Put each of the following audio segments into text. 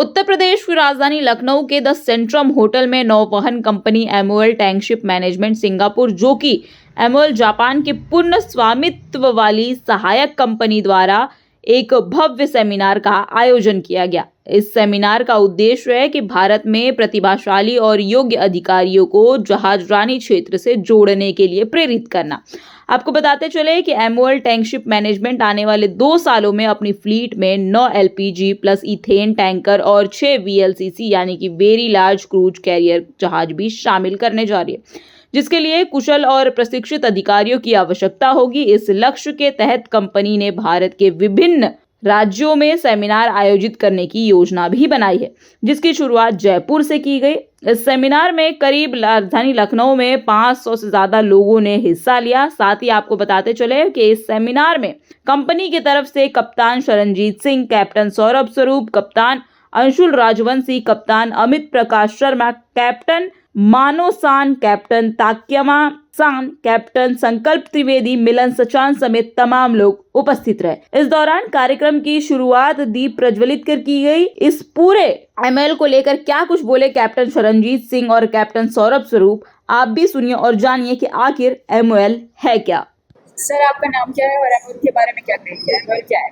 उत्तर प्रदेश की राजधानी लखनऊ के द सेंट्रम होटल में नौवहन कंपनी एमओएल टैंकशिप मैनेजमेंट सिंगापुर, जो कि एमओएल जापान के पूर्ण स्वामित्व वाली सहायक कंपनी द्वारा एक भव्य सेमिनार का आयोजन किया गया। इस सेमिनार का उद्देश्य है कि भारत में प्रतिभाशाली और योग्य अधिकारियों को जहाजरानी क्षेत्र से जोड़ने के लिए प्रेरित करना। आपको बताते चले कि एमओएल टैंकशिप मैनेजमेंट आने वाले 2 सालों में अपनी फ्लीट में 9 एलपीजी प्लस इथेन टैंकर और 6 वीएलसीसी यानी कि वेरी लार्ज क्रूज कैरियर जहाज भी शामिल करने जा रही है, जिसके लिए कुशल और प्रशिक्षित अधिकारियों की आवश्यकता होगी। इस लक्ष्य के तहत कंपनी ने भारत के विभिन्न राज्यों में सेमिनार आयोजित करने की योजना भी बनाई है, जिसकी शुरुआत जयपुर से की गई। इस सेमिनार में करीब राजधानी लखनऊ में 500 से ज्यादा लोगों ने हिस्सा लिया। साथ ही आपको बताते चले कि इस सेमिनार में कंपनी की तरफ से कप्तान शरणजीत सिंह, कैप्टन सौरभ स्वरूप, कप्तान अंशुल राजवंशी, कप्तान अमित प्रकाश शर्मा, कैप्टन मानो सान, कैप्टन ताक्यमा सान, कैप्टन संकल्प त्रिवेदी, मिलन सचान समेत तमाम लोग उपस्थित रहे। इस दौरान कार्यक्रम की शुरुआत दीप प्रज्वलित कर की गई। इस पूरे एमएल को लेकर क्या कुछ बोले कैप्टन शरणजीत सिंह और कैप्टन सौरभ स्वरूप, आप भी सुनिए और जानिए कि आखिर एमओएल है क्या। सर, आपका नाम क्या है और एमओएल के बारे में क्या कहेंगे? एमओएल क्या है?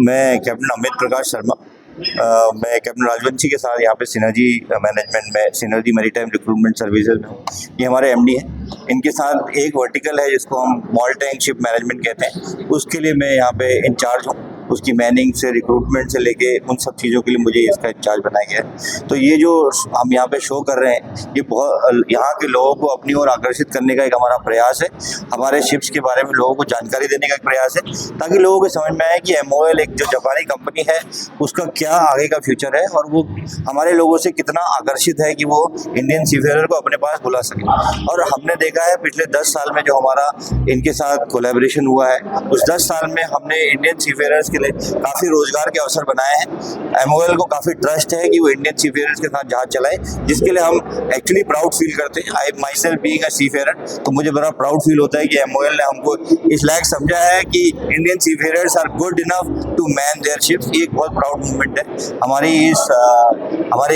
मैं कैप्टन अमित प्रकाश शर्मा, मैं कैप्टन राजवंशी के साथ यहाँ पे सिनर्जी मैनेजमेंट में, सिनर्जी मैरीटाइम रिक्रूटमेंट सर्विसेज में हूँ। ये हमारे एमडी हैं। इनके साथ एक वर्टिकल है जिसको हम स्मॉल टैंक शिप मैनेजमेंट कहते हैं, उसके लिए मैं यहाँ पे इंचार्ज हूँ। उसकी मैनिंग से रिक्रूटमेंट से लेके उन सब चीज़ों के लिए मुझे इसका इंचार्ज बनाया गया है। तो ये जो हम यहाँ पे शो कर रहे हैं, ये बहुत यहाँ के लोगों को अपनी ओर आकर्षित करने का एक हमारा प्रयास है। हमारे शिप्स के बारे में लोगों को जानकारी देने का एक प्रयास है, ताकि लोगों को समझ में आए कि एमओएल एक जो जापानी कंपनी है उसका क्या आगे का फ्यूचर है और वो हमारे लोगों से कितना आकर्षित है कि वो इंडियन सीफेयर को अपने पास बुला सके। और हमने देखा है पिछले 10 साल में जो हमारा इनके साथ कोलैबोरेशन हुआ है, उस 10 साल में हमने इंडियन सीफेयर्स के लिए काफ़ी रोजगार के अवसर बनाए हैं। एमओएल को काफ़ी ट्रस्ट है कि वो इंडियन सीफेयर्स के साथ जहाज चलाए, जिसके लिए हम एक्चुअली प्राउड फील करते हैं। आई माई सेल्फ बीइंग अ सीफेयर, तो मुझे बड़ा प्राउड फील होता है कि एमओएल ने हमको इस लायक समझा है कि Indian seafarers are good enough to man their ships. ये एक बहुत प्राउड मूवमेंट है। हमारी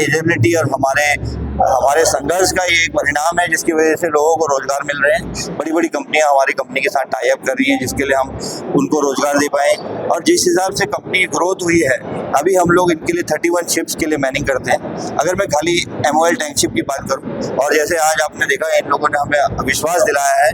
एजिबिलिटी और हमारे संघर्ष का ये एक परिणाम है, जिसकी वजह से लोगों को रोजगार मिल रहे हैं। बड़ी बड़ी कंपनियां हमारी कंपनी के साथ टाई अप कर रही हैं, जिसके लिए हम उनको रोजगार दे पाएँ। और जिस हिसाब से कंपनी ग्रोथ हुई है, अभी हम लोग इनके लिए 31 शिप्स के लिए मैनिंग करते हैं। अगर मैं खाली एमओएल टैंकशिप की बात करूं, और जैसे आज आपने देखा इन लोगों ने हमें विश्वास दिलाया है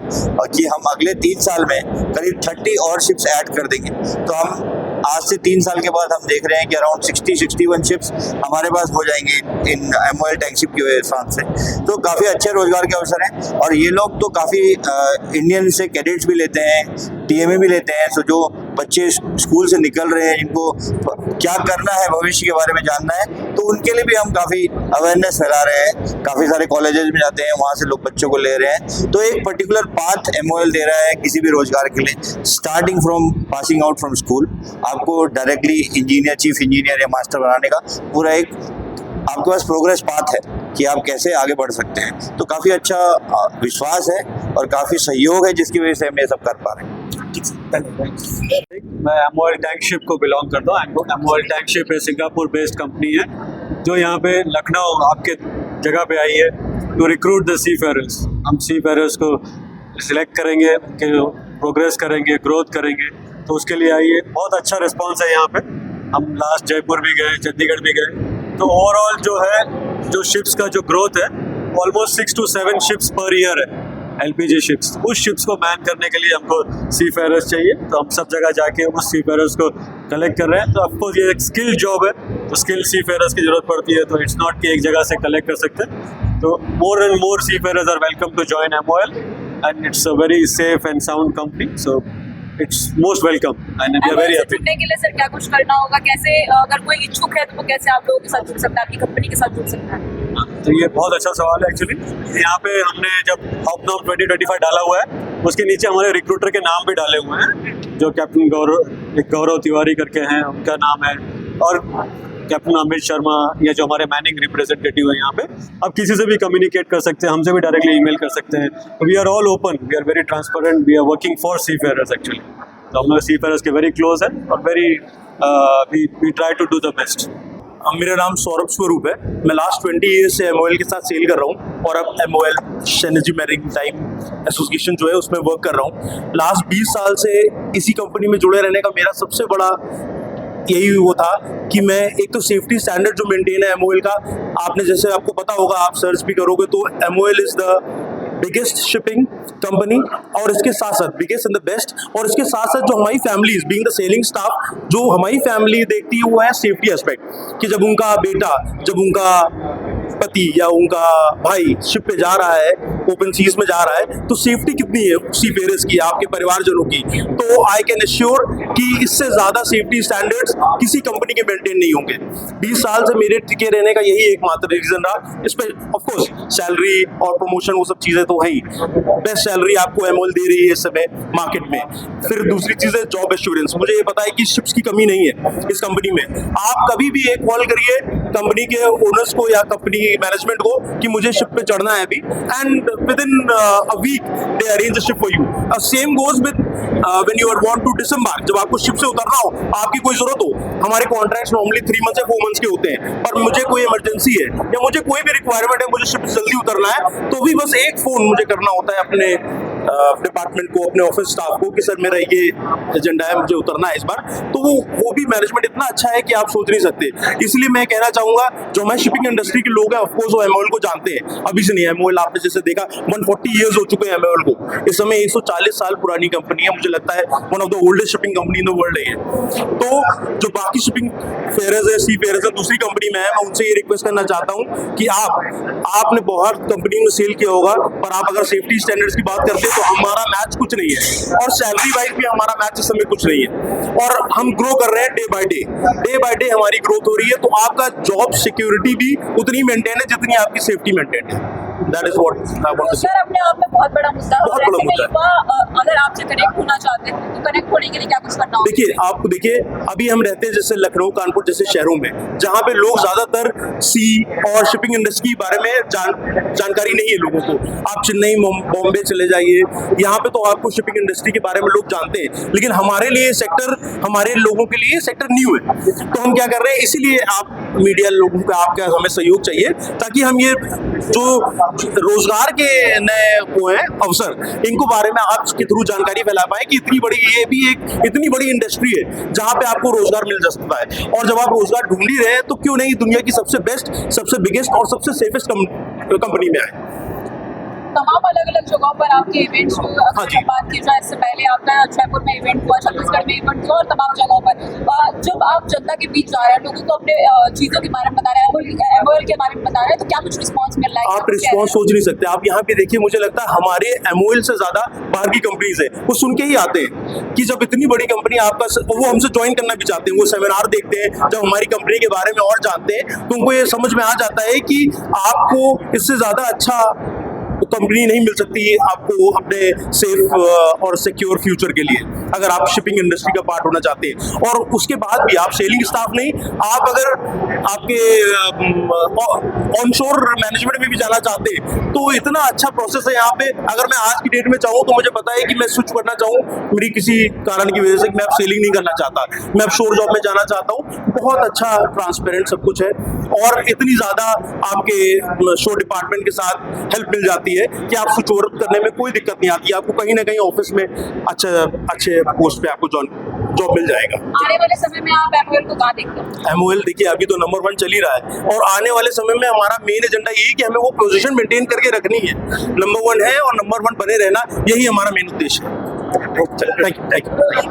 कि हम अगले 3 साल में करीब 30 और शिप्स ऐड कर देंगे, तो हम आज से 3 साल के बाद हम देख रहे हैं कि अराउंड 60-61 शिप्स हमारे पास हो जाएंगे इन एमओएल टैंकशिप की वजह से। तो काफ़ी अच्छे रोजगार के अवसर हैं। और ये लोग तो काफ़ी इंडियन से कैडेट्स भी लेते हैं, टीएमए भी लेते हैं। तो जो बच्चे स्कूल से निकल रहे हैं, जिनको क्या करना है, भविष्य के बारे में जानना है, तो उनके लिए भी हम काफ़ी अवेयरनेस फैला रहे हैं। काफ़ी सारे कॉलेजेस में जाते हैं, वहाँ से लोग बच्चों को ले रहे हैं। तो एक पर्टिकुलर पाथ एमओएल दे रहा है किसी भी रोजगार के लिए, starting from passing out from school, आपको डायरेक्टली इंजीनियर, चीफ इंजीनियर या मास्टर बनाने का पूरा एक आपके पास प्रोग्रेस पाथ है कि आप कैसे आगे बढ़ सकते हैं। तो काफ़ी अच्छा विश्वास है और काफ़ी सहयोग है, जिसकी वजह से हम ये सब कर पा रहे हैं। मैं एमओएल टैंकशिप को बिलोंग करता हूँ। एमओएल टैंकशिप एक सिंगापुर बेस्ड कंपनी है, जो यहाँ पे लखनऊ आपके जगह पे आई है टू रिक्रूट द सीफेयर्स। हम सीफेयर्स को सिलेक्ट करेंगे, उनके प्रोग्रेस करेंगे, ग्रोथ करेंगे, तो उसके लिए आई है। बहुत अच्छा रिस्पॉन्स है यहाँ पे। हम लास्ट जयपुर भी गए, चंडीगढ़ भी गए। तो ओवरऑल जो है, जो शिप्स का जो ग्रोथ है, almost 6 to 7 ships per year है, एलपीजी शिप्स। उस शिप्स को मैन करने के लिए हमको सीफेयर्स चाहिए, तो हम सब जगह जाके उस सीफेयर्स को कलेक्ट कर रहे हैं। तो ऑफकोर्स ये एक स्किल जॉब है, तो स्किल सीफेयर्स की जरूरत पड़ती है। तो इट्स नॉट कि एक जगह से कलेक्ट कर सकते। तो more and more seafarers are welcome to join MOL, and it's a very safe and sound company, so it's most welcome and we are very happy. जुड़ने के लिए सर क्या कुछ करना होगा? कैसे, अगर कोई इच्छुक है तो वो कैसे आप लोगों के साथ जुड़ सकता है, आपकी कंपनी के साथ जुड़ सकता है? तो ये बहुत अच्छा सवाल है एक्चुअली। यहाँ पे हमने जब ऑपनाम 2025 डाला हुआ है, उसके नीचे हमारे रिक्रूटर के नाम भी डाले हुए हैं, जो कैप्टन गौरव तिवारी करके हैं, उनका नाम है, और कैप्टन अमित शर्मा, ये जो हमारे मैनिंग रिप्रेजेंटेटिव है यहाँ पे। अब किसी से भी कम्युनिकेट कर सकते हैं, हमसे भी डायरेक्टली ईमेल कर सकते हैं। We are all open, we are very transparent, we are working for seafarers actually. तो हम लोग सीफेयर्स के वेरी क्लोज हैं और very we try to do the best. मेरा नाम सौरभ स्वरूप है। मैं लास्ट 20 ईयर्स से MOL के साथ सेल कर रहा हूँ और अब MOL सिनर्जी मैरीटाइम एसोसिएशन जो है उसमें वर्क कर रहा हूँ। लास्ट 20 साल से इसी कंपनी में जुड़े रहने का मेरा सबसे बड़ा यही वो था कि मैं एक तो सेफ्टी स्टैंडर्ड जो मेंटेन है MOL का, आपने जैसे आपको पता होगा, आप सर्च भी करोगे तो MOL is the biggest shipping company और इसके साथ साथ बिगेस्ट एंड द बेस्ट, और इसके साथ साथ जो हमारी families being the selling staff, जो हमारी फैमिली देखती है वो है सेफ्टी एस्पेक्ट, कि जब उनका बेटा, जब उनका पति या उनका भाई शिप पे जा रहा है, ओपन सीज में जा रहा है, तो सेफ्टी कितनी है सीफेयरर्स की, आपके परिवारजनों की। तो आई कैन एश्योर कि इससे ज़्यादा सेफ्टी स्टैंडर्ड्स किसी कंपनी के मेंटेन नहीं होंगे। 20 साल से मेरे टिके रहने का यही एकमात्र रीज़न रहा। इस पर ऑफकोर्स सैलरी और प्रमोशन वो सब चीज़ें तो है ही, बेस्ट सैलरी आपको MOL दे रही है इस समय मार्केट में। फिर दूसरी चीज़ है जॉब एश्योरेंस। मुझे ये पता है कि शिप्स की कमी नहीं है इस कंपनी में। आप कभी भी एक कॉल करिए कंपनी के ओनर्स को या कंपनी मैनेजमेंट को कि मुझे शिप पे चढ़ना है अभी, and with in a week they arrange a ship for you. Same goes with when you are want to disembark, जब आपको शिप से उतरना हो, आपकी कोई जरूरत हो। हमारे कॉन्ट्रैक्ट्स नॉर्मली 3 मंथ्स या 4 मंथ्स के होते हैं, पर मुझे कोई इमरजेंसी है या मुझे कोई भी रिक्वायरमेंट है, मुझे शिप से जल्दी उतरना है, तो भी बस एक फोन मुझे करना होता है अपने डिपार्टमेंट को, अपने ऑफिस स्टाफ को कि सर मेरा ये एजेंडा है, मुझे उतरना है इस बार। तो वो भी मैनेजमेंट इतना अच्छा है कि आप सोच नहीं सकते। इसलिए मैं कहना चाहूँगा जो हमारे शिपिंग इंडस्ट्री के लोग हैं ऑफकोर्स वो MOL को जानते हैं, अभी से नहीं। MOL आपने जैसे देखा 140 ईयर्स हो चुके हैं MOL को, इस समय 140 साल पुरानी कंपनी है। मुझे लगता है one of the oldest shipping company in the world है ये। तो जो बाकी शिपिंग फेयरर्स है, सी फेयरर्स है, दूसरी कंपनी में है, मैं उनसे ये रिक्वेस्ट करना चाहता हूँ कि आपने बहुत कंपनी में सेल किया होगा, पर आप अगर सेफ्टी स्टैंडर्ड्स की बात करते हैं तो हमारा मैच कुछ नहीं है, और सैलरी वाइज भी हमारा मैच इस समय कुछ नहीं है, और हम ग्रो कर रहे हैं डे बाय डे हमारी ग्रोथ हो रही है। तो आपका जॉब सिक्योरिटी भी उतनी मेंटेन है जितनी आपकी सेफ्टी मेंटेन है। That is what I want to say. Sir अपने आप में बहुत बड़ा मुद्दा है। बहुत और बड़ा ऐसे में मुद्दा है। युवा अगर आपसे कनेक्ट होना चाहते हैं तो कनेक्ट होने के लिए क्या कुछ करना होगा? देखिए अभी हम रहते हैं जैसे लखनऊ, कानपुर जैसे शहरों में, जहाँ पे लोग ज्यादातर सी और शिपिंग इंडस्ट्री के बारे में जानकारी नहीं है लोगों को। आप चेन्नई, बॉम्बे चले जाइए, यहाँ पे तो आपको शिपिंग इंडस्ट्री के बारे में लोग जानते हैं, लेकिन हमारे लिए सेक्टर, हमारे लोगों के लिए सेक्टर न्यू है। तो हम क्या कर रहे हैं, इसीलिए आप मीडिया लोगों का आपका हमें सहयोग चाहिए, ताकि हम ये जो रोजगार के नए वो हैं अवसर, इनको बारे में आपके थ्रू जानकारी फैला पाए कि इतनी बड़ी, ये भी एक इतनी बड़ी इंडस्ट्री है जहाँ पे आपको रोजगार मिल सकता है। और जब आप रोजगार ढूंढ ही रहे हैं तो क्यों नहीं दुनिया की सबसे बेस्ट, सबसे बिगेस्ट और सबसे सेफेस्ट कंपनी में आए। तमाम अलग अलग जगहों पर आपके इवेंट्स हुए। हाँ अगर जी। बात की जाए, इससे पहले आपका जयपुर में इवेंट हुआ, छत्तीसगढ़ में इवेंट हुआ और तमाम जगहों पर। जब आप जनता के बीच जा रहे हैं, लोगों को अपने चीज़ों के बारे में बता रहे हैं, MOL के बारे में बता रहे हैं, तो क्या कुछ रिस्पॉन्स मिल रहा है? आप रिस्पॉन्स सोच नहीं सकते। आप यहाँ पे देखिए, मुझे लगता है हमारे MOL से ज्यादा बाहर की कंपनीज है, वो सुन के ही आते हैं कि जब इतनी बड़ी कंपनी आपका, वो हमसे ज्वाइन करना भी चाहते हैं, वो सेमिनार देखते हैं, जब हमारी कंपनी के बारे में और जानते हैं तो उनको ये समझ में आ जाता है कि आपको इससे ज्यादा अच्छा कंपनी नहीं मिल सकती है आपको अपने सेफ और सिक्योर फ्यूचर के लिए, अगर आप शिपिंग इंडस्ट्री का पार्ट होना चाहते हैं। और उसके बाद भी आप सेलिंग स्टाफ नहीं, आप अगर आपके ऑनशोर मैनेजमेंट में भी जाना चाहते हैं तो इतना अच्छा प्रोसेस है यहाँ पे। अगर मैं आज की डेट में चाहूँ तो मुझे पता है कि मैं स्विच करना चाहूँ, मेरी किसी कारण की वजह से मैं अब सेलिंग नहीं करना चाहता, मैं अब शोर जॉब में जाना चाहता हूँ, बहुत अच्छा ट्रांसपेरेंट सब कुछ है, और इतनी ज़्यादा आपके शो डिपार्टमेंट के साथ हेल्प मिल जाती है कि आप स्विच ओवर करने में कोई दिक्कत नहीं आती। आपको कहीं ना कहीं ऑफिस में अच्छे पोस्ट पे आपको जॉब मिल जाएगा। आने वाले समय में आप MOL को कहाँ देखते हैं? MOL देखिए अभी तो नंबर 1 चल ही रहा है, और आने वाले समय में हमारा मेन एजेंडा यही कि हमें वो पोजीशन मेंटेन करके रखनी है। नंबर 1 है और नंबर 1 बने रहना, यही हमारा मेन उद्देश्य है। Thank you.